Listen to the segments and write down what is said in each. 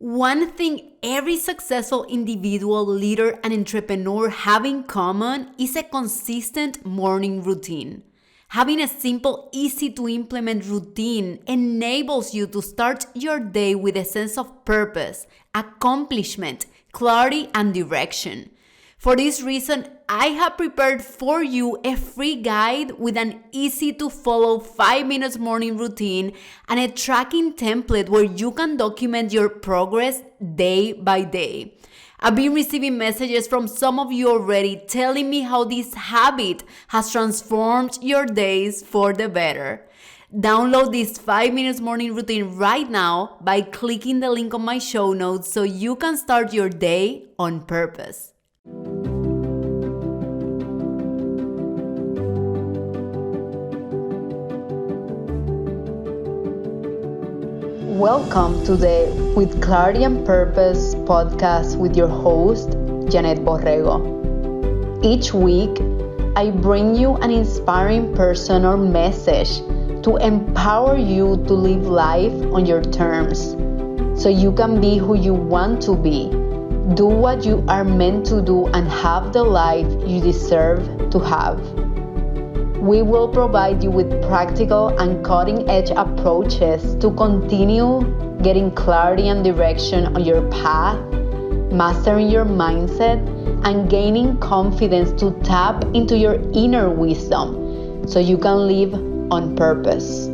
One thing every successful individual, leader, and entrepreneur have in common is a consistent morning routine. Having a simple, easy to implement routine enables you to start your day with a sense of purpose, accomplishment, clarity, and direction. For this reason, I have prepared for you a free guide with an easy to follow 5 minutes morning routine and a tracking template where you can document your progress day by day. I've been receiving messages from some of you already telling me how this habit has transformed your days for the better. Download this 5 minutes morning routine right now by clicking the link on my show notes so you can start your day on purpose. Welcome to the With Clarity and Purpose podcast with your host, Yanet Borrego. Each week, I bring you an inspiring person or message to empower you to live life on your terms so you can be who you want to be, do what you are meant to do, and have the life you deserve to have. We will provide you with practical and cutting-edge approaches to continue getting clarity and direction on your path, mastering your mindset, and gaining confidence to tap into your inner wisdom so you can live on purpose.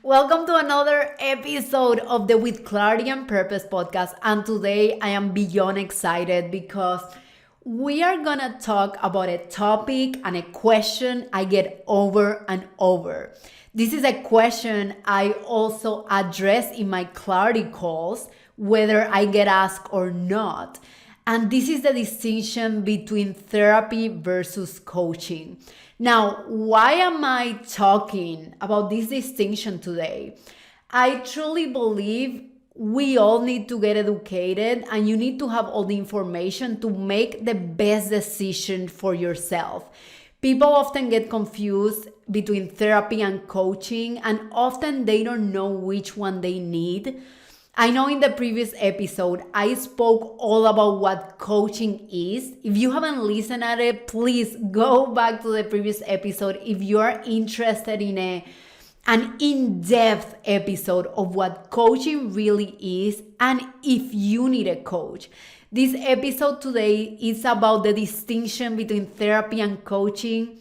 Welcome to another episode of the With Clarity and Purpose podcast. And today I am beyond excited because we are going to talk about a topic and a question I get over and over. This is a question I also address in my clarity calls, whether I get asked or not. And this is the distinction between therapy versus coaching. Now, why am I talking about this distinction today? I truly believe we all need to get educated and you need to have all the information to make the best decision for yourself. People often get confused between therapy and coaching, and often they don't know which one they need. I know in the previous episode, I spoke all about what coaching is. If you haven't listened at it, please go back to the previous episode if you are interested in an in-depth episode of what coaching really is and if you need a coach. This episode today is about the distinction between therapy and coaching.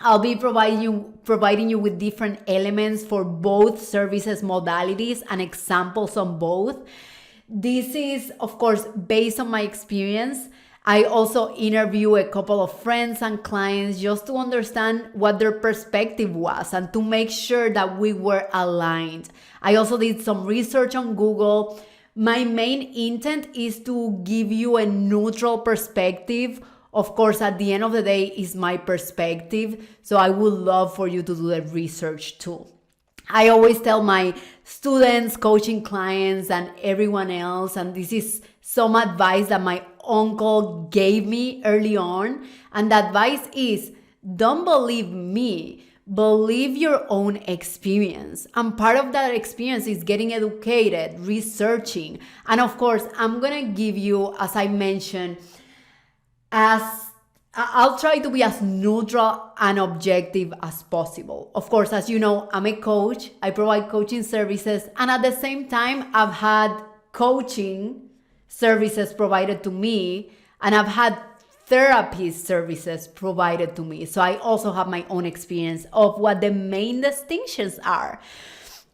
I'll be providing you with different elements for both services modalities and examples on both. This is, of course, based on my experience. I also interview a couple of friends and clients just to understand what their perspective was and to make sure that we were aligned. I also did some research on Google. My main intent is to give you a neutral perspective. Of course, at the end of the day, is my perspective. So I would love for you to do the research too. I always tell my students, coaching clients, and everyone else, and this is some advice that my uncle gave me early on. And the advice is, don't believe me, believe your own experience. And part of that experience is getting educated, researching. And of course, I'm going to give you, as I mentioned, I'll try to be as neutral and objective as possible. Of course, as you know, I'm a coach. I provide coaching services. And at the same time, I've had coaching services provided to me. And I've had therapy services provided to me. So I also have my own experience of what the main distinctions are.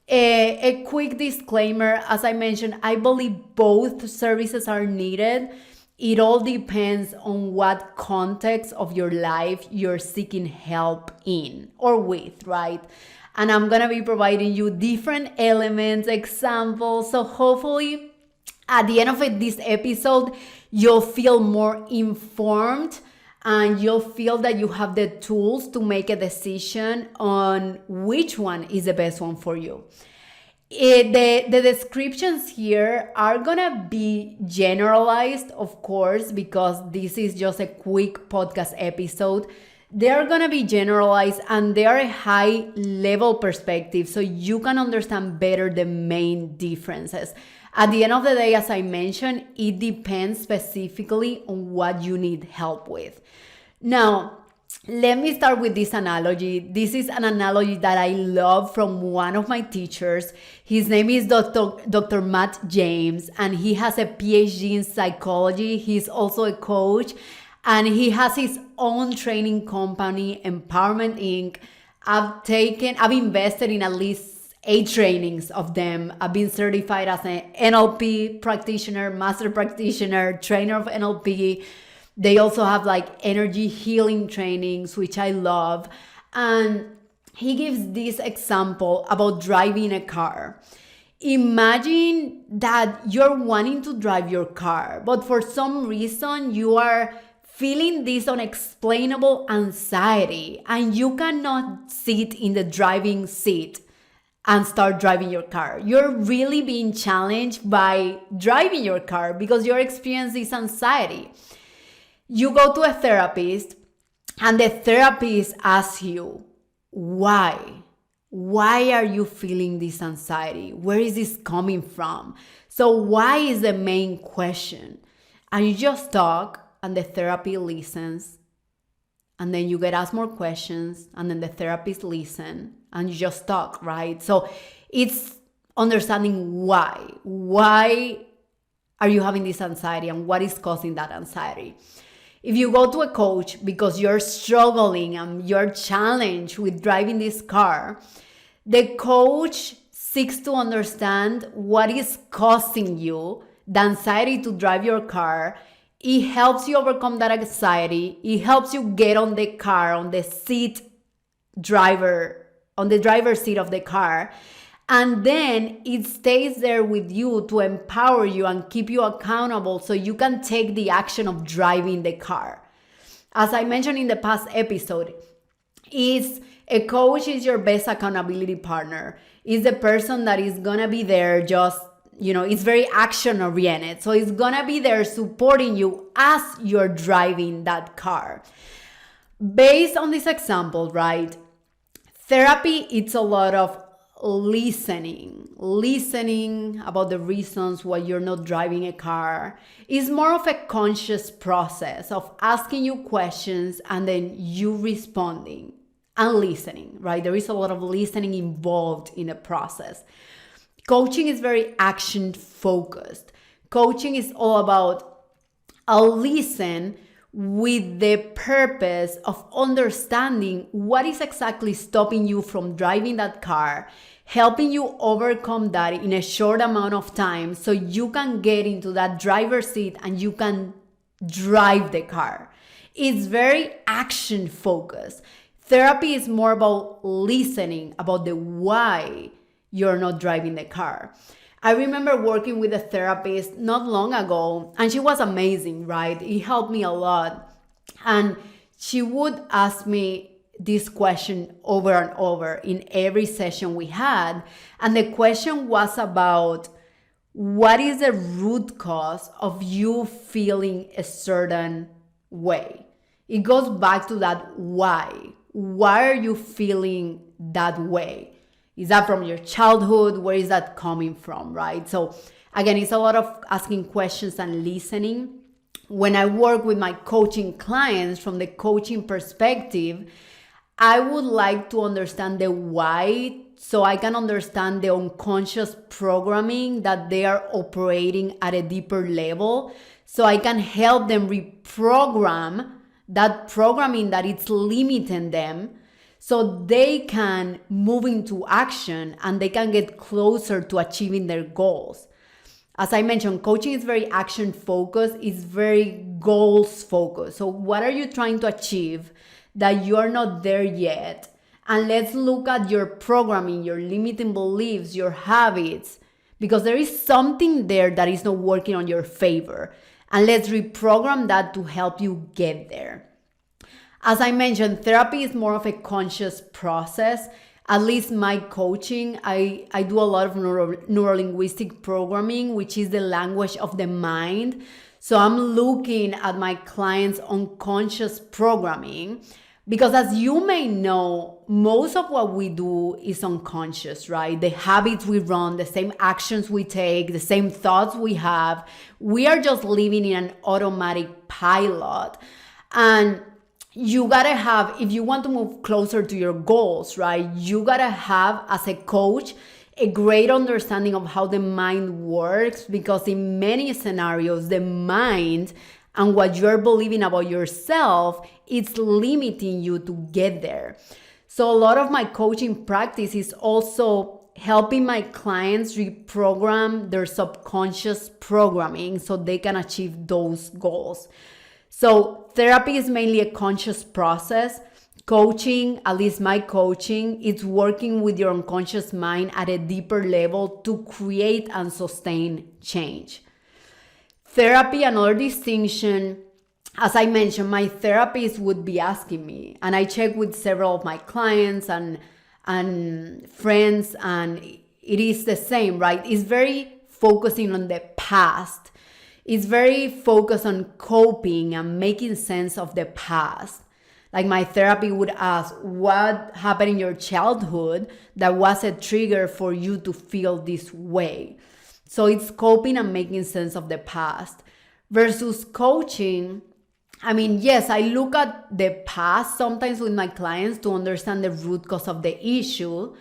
A quick disclaimer, as I mentioned, I believe both services are needed. It all depends on what context of your life you're seeking help in or with, right? And I'm going to be providing you different elements, examples. So hopefully at the end of this episode, you'll feel more informed and you'll feel that you have the tools to make a decision on which one is the best one for you. The descriptions here are gonna be generalized, of course, because this is just a quick podcast episode. They are going to be generalized and they are a high level perspective so you can understand better the main differences. At the end of the day, as I mentioned, it depends specifically on what you need help with. Now, let me start with this analogy. This is an analogy that I love from one of my teachers. His name is Dr. Matt James, and he has a PhD in psychology. He's also a coach, and he has his own training company, Empowerment Inc. I've invested in at least 8 trainings of them. I've been certified as an NLP practitioner, master practitioner, trainer of NLP. They also have like energy healing trainings, which I love. And he gives this example about driving a car. Imagine that you're wanting to drive your car, but for some reason you are feeling this unexplainable anxiety and you cannot sit in the driving seat and start driving your car. You're really being challenged by driving your car because you're experiencing this anxiety. You go to a therapist and the therapist asks you, why? Why are you feeling this anxiety? Where is this coming from? So why is the main question? And you just talk and the therapist listens. And then you get asked more questions and then the therapist listens and you just talk, right? So it's understanding why. Why are you having this anxiety and what is causing that anxiety? If you go to a coach because you're struggling and you're challenged with driving this car, the coach seeks to understand what is causing you the anxiety to drive your car. It helps you overcome that anxiety. It helps you get on the car, on the driver's seat of the car. And then it stays there with you to empower you and keep you accountable so you can take the action of driving the car. As I mentioned in the past episode, a coach is your best accountability partner. Is the person that is gonna be there just, it's very action oriented. So it's gonna be there supporting you as you're driving that car. Based on this example, right? Therapy, it's a lot of listening about the reasons why you're not driving a car. Is more of a conscious process of asking you questions and then you responding and listening, right? There is a lot of listening involved in the process. Coaching is very action focused. Coaching is all about I'll listen with the purpose of understanding what is exactly stopping you from driving that car, helping you overcome that in a short amount of time so you can get into that driver's seat and you can drive the car. It's very action focused. Therapy is more about listening, about the why you're not driving the car. I remember working with a therapist not long ago, and she was amazing, right? It helped me a lot. And she would ask me this question over and over in every session we had. And the question was about what is the root cause of you feeling a certain way? It goes back to that why. Why are you feeling that way? Is that from your childhood? Where is that coming from, right? So again, it's a lot of asking questions and listening. When I work with my coaching clients from the coaching perspective, I would like to understand the why so I can understand the unconscious programming that they are operating at a deeper level so I can help them reprogram that programming that it's limiting them so they can move into action and they can get closer to achieving their goals. As I mentioned, coaching is very action focused, it's very goals focused. So what are you trying to achieve that you're not there yet? And let's look at your programming, your limiting beliefs, your habits, because there is something there that is not working on your favor. And let's reprogram that to help you get there. As I mentioned, therapy is more of a conscious process. At least my coaching, I do a lot of neuro-linguistic programming, which is the language of the mind. So I'm looking at my clients' unconscious programming. Because as you may know, most of what we do is unconscious, right? The habits we run, the same actions we take, the same thoughts we have, we are just living in an automatic pilot. And you gotta have, if you want to move closer to your goals, right? You gotta have, as a coach, a great understanding of how the mind works, because in many scenarios, the mind and what you're believing about yourself, it's limiting you to get there. So a lot of my coaching practice is also helping my clients reprogram their subconscious programming so they can achieve those goals. So therapy is mainly a conscious process. Coaching, at least my coaching, it's working with your unconscious mind at a deeper level to create and sustain change. Therapy, another distinction, as I mentioned, my therapist would be asking me, and I check with several of my clients and friends, and it is the same, right? It's very focusing on the past. It's very focused on coping and making sense of the past. Like my therapy would ask, what happened in your childhood that was a trigger for you to feel this way? So it's coping and making sense of the past. Versus coaching, I mean, yes, I look at the past sometimes with my clients to understand the root cause of the issue.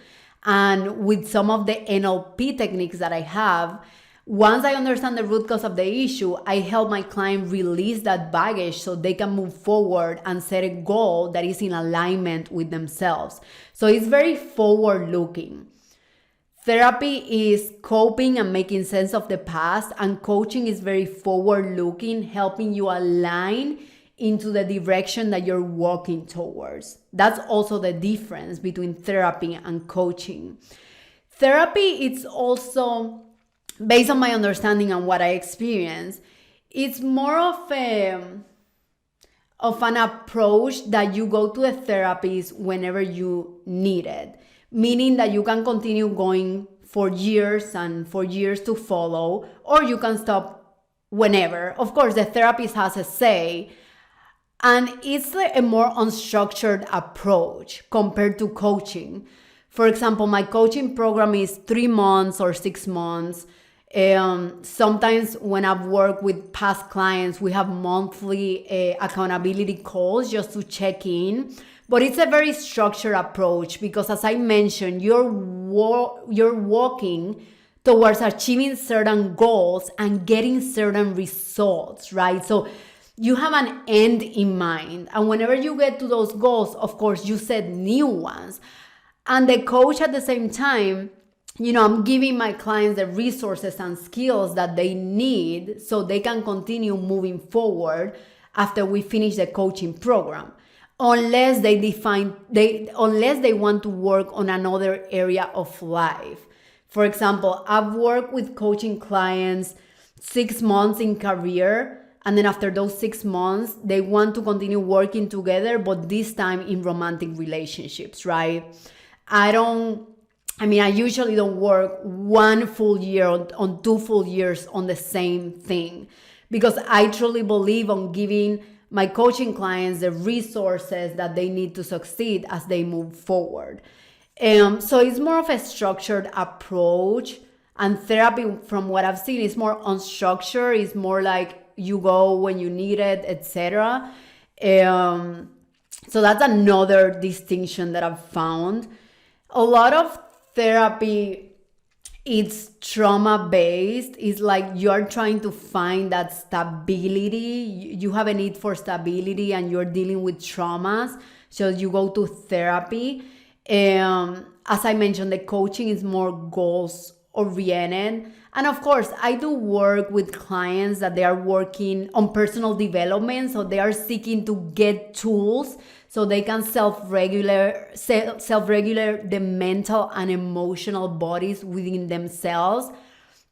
And with some of the NLP techniques that I have, once I understand the root cause of the issue, I help my client release that baggage so they can move forward and set a goal that is in alignment with themselves. So it's very forward-looking. Therapy is coping and making sense of the past, and coaching is very forward-looking, helping you align into the direction that you're walking towards. That's also the difference between therapy and coaching. Therapy, it's also, based on my understanding and what I experience, it's more of an approach that you go to a therapist whenever you need it. Meaning that you can continue going for years and for years to follow, or you can stop whenever. Of course, the therapist has a say, and it's a more unstructured approach compared to coaching. For example, my coaching program is 3 months or 6 months. Sometimes when I've worked with past clients, we have monthly accountability calls just to check in. But it's a very structured approach because, as I mentioned, you're walking towards achieving certain goals and getting certain results, right? So you have an end in mind. And whenever you get to those goals, of course, you set new ones. And the coach at the same time, I'm giving my clients the resources and skills that they need so they can continue moving forward after we finish the coaching program. Unless they want to work on another area of life. For example, I've worked with coaching clients 6 months in career, and then after those 6 months, they want to continue working together, but this time in romantic relationships, right? I usually don't work 1 full year on 2 full years on the same thing, because I truly believe on giving my coaching clients the resources that they need to succeed as they move forward. So it's more of a structured approach, and therapy, from what I've seen, is more unstructured. It's more like you go when you need it, etc. So that's another distinction that I've found. A lot of therapy, it's trauma-based. It's like you're trying to find that stability. You have a need for stability and you're dealing with traumas. So you go to therapy. As I mentioned, the coaching is more goals-oriented. And of course, I do work with clients that they are working on personal development. So they are seeking to get tools so they can self-regulate the mental and emotional bodies within themselves.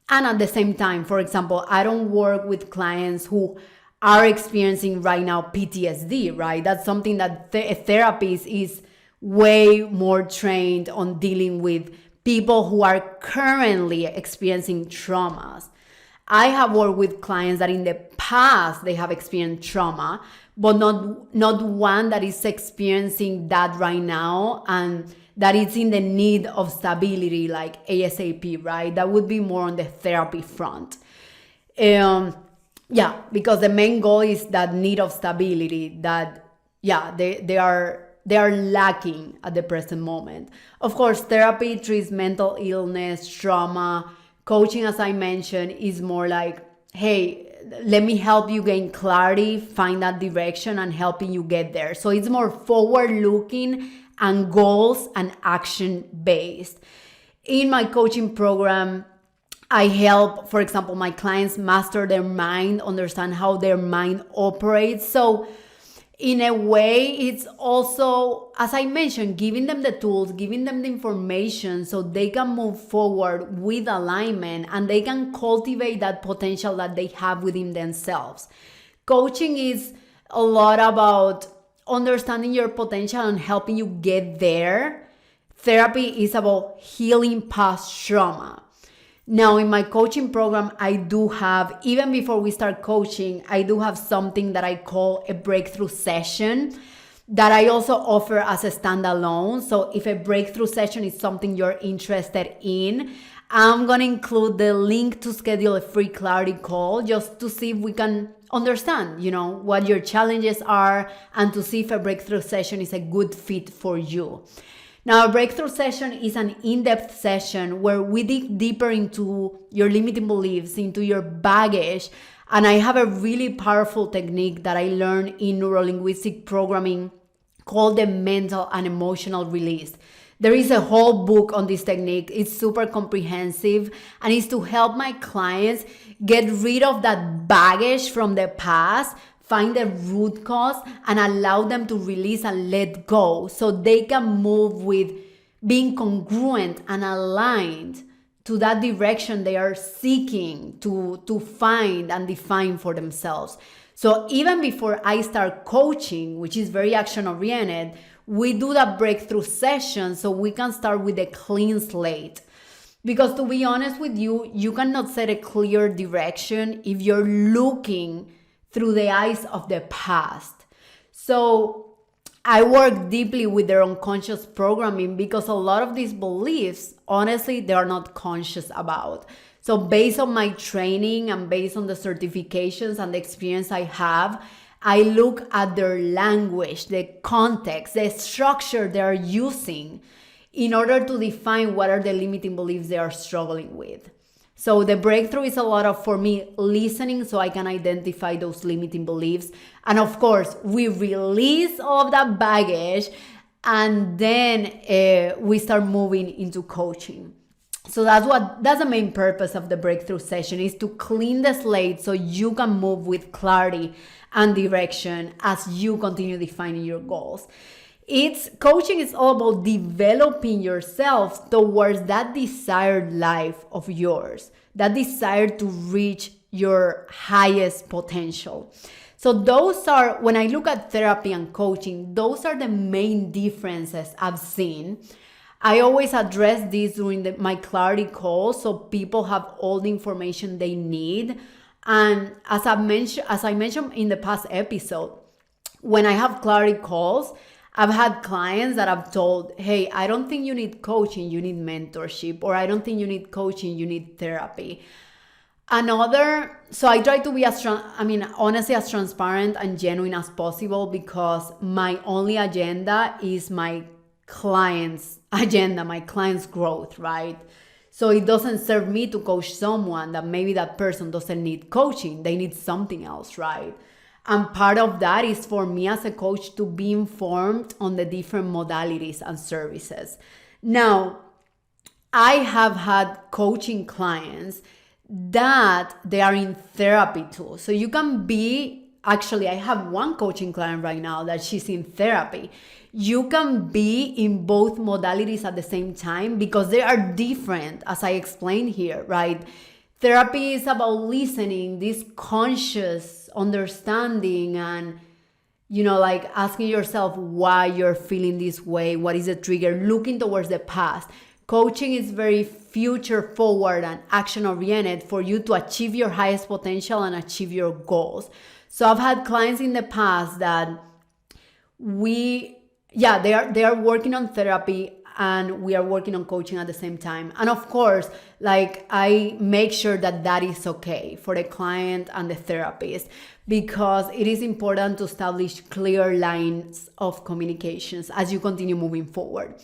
And at the same time, for example, I don't work with clients who are experiencing right now PTSD, right? That's something that a therapist is way more trained on dealing with people who are currently experiencing traumas. I have worked with clients that in the past they have experienced trauma, but not one that is experiencing that right now and that it's in the need of stability like ASAP, right? That would be more on the therapy front. Yeah, because the main goal is that need of stability that, yeah, they are lacking at the present moment. Of course, therapy treats mental illness, trauma. Coaching, as I mentioned, is more like, hey, let me help you gain clarity, find that direction, and helping you get there. So it's more forward looking and goals and action based. In my coaching program, I help, for example, my clients master their mind, understand how their mind operates. So in a way, it's also, as I mentioned, giving them the tools, giving them the information so they can move forward with alignment and they can cultivate that potential that they have within themselves. Coaching is a lot about understanding your potential and helping you get there. Therapy is about healing past trauma. Now, in my coaching program, I do have, even before we start coaching, I do have something that I call a breakthrough session that I also offer as a standalone. So if a breakthrough session is something you're interested in, I'm going to include the link to schedule a free clarity call just to see if we can understand, what your challenges are and to see if a breakthrough session is a good fit for you. Now, a breakthrough session is an in-depth session where we dig deeper into your limiting beliefs, into your baggage. And I have a really powerful technique that I learned in neuro-linguistic programming called the mental and emotional release. There is a whole book on this technique. It's super comprehensive and it's to help my clients get rid of that baggage from the past, find the root cause, and allow them to release and let go so they can move with being congruent and aligned to that direction they are seeking to find and define for themselves. So even before I start coaching, which is very action-oriented, we do that breakthrough session so we can start with a clean slate. Because to be honest with you, you cannot set a clear direction if you're looking through the eyes of the past. So I work deeply with their unconscious programming because a lot of these beliefs, honestly, they are not conscious about. So based on my training and based on the certifications and the experience I have, I look at their language, the context, the structure they are using in order to define what are the limiting beliefs they are struggling with. So the breakthrough is a lot of, for me, listening so I can identify those limiting beliefs. And of course, we release all of that baggage and then we start moving into coaching. So that's the main purpose of the breakthrough session, is to clean the slate so you can move with clarity and direction as you continue defining your goals. Coaching is all about developing yourself towards that desired life of yours, that desire to reach your highest potential. So those are, when I look at therapy and coaching, those are the main differences I've seen. I always address this during my clarity calls so people have all the information they need. And as I mentioned in the past episode, when I have clarity calls, I've had clients that I've told, hey, I don't think you need coaching, you need mentorship, or I don't think you need coaching, you need therapy. So I try to be honestly, as transparent and genuine as possible because my only agenda is my client's agenda, my client's growth, right? So it doesn't serve me to coach someone that maybe that person doesn't need coaching, they need something else, right? And part of that is for me as a coach to be informed on the different modalities and services. Now, I have had coaching clients that they are in therapy too. So you can I have one coaching client right now that she's in therapy. You can be in both modalities at the same time because they are different, as I explained here, right? Therapy is about listening, this conscious understanding and, asking yourself why you're feeling this way, what is the trigger, looking towards the past. Coaching is very future forward and action oriented for you to achieve your highest potential and achieve your goals. So I've had clients in the past that they are working on therapy and we are working on coaching at the same time. And of course, like, I make sure that that is okay for the client and the therapist, because it is important to establish clear lines of communications as you continue moving forward.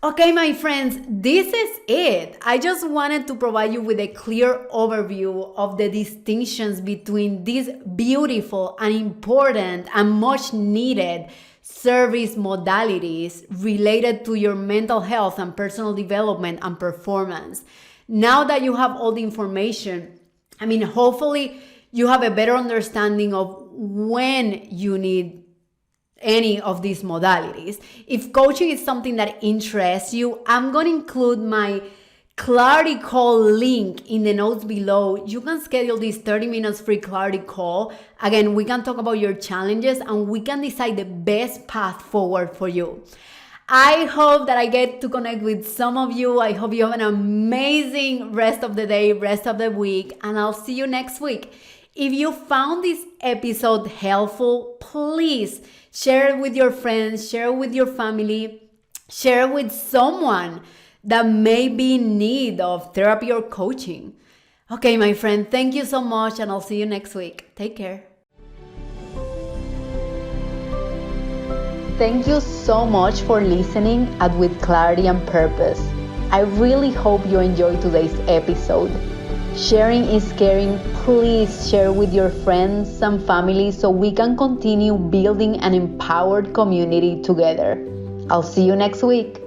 Okay, my friends, this is it. I just wanted to provide you with a clear overview of the distinctions between these beautiful and important and much needed service modalities related to your mental health and personal development and performance. Now that you have all the information, hopefully you have a better understanding of when you need any of these modalities. If coaching is something that interests you, I'm going to include my clarity call link in the notes below. You can schedule this 30 minutes free clarity call. Again, we can talk about your challenges and we can decide the best path forward for you. I hope that I get to connect with some of you. I hope you have an amazing rest of the day, rest of the week, and I'll see you next week. If you found this episode helpful, please share it with your friends, share it with your family, share it with someone that may be in need of therapy or coaching. Okay, my friend, thank you so much, and I'll see you next week. Take care. Thank you so much for listening at With Clarity and Purpose. I really hope you enjoyed today's episode. Sharing is caring. Please share with your friends and family so we can continue building an empowered community together. I'll see you next week.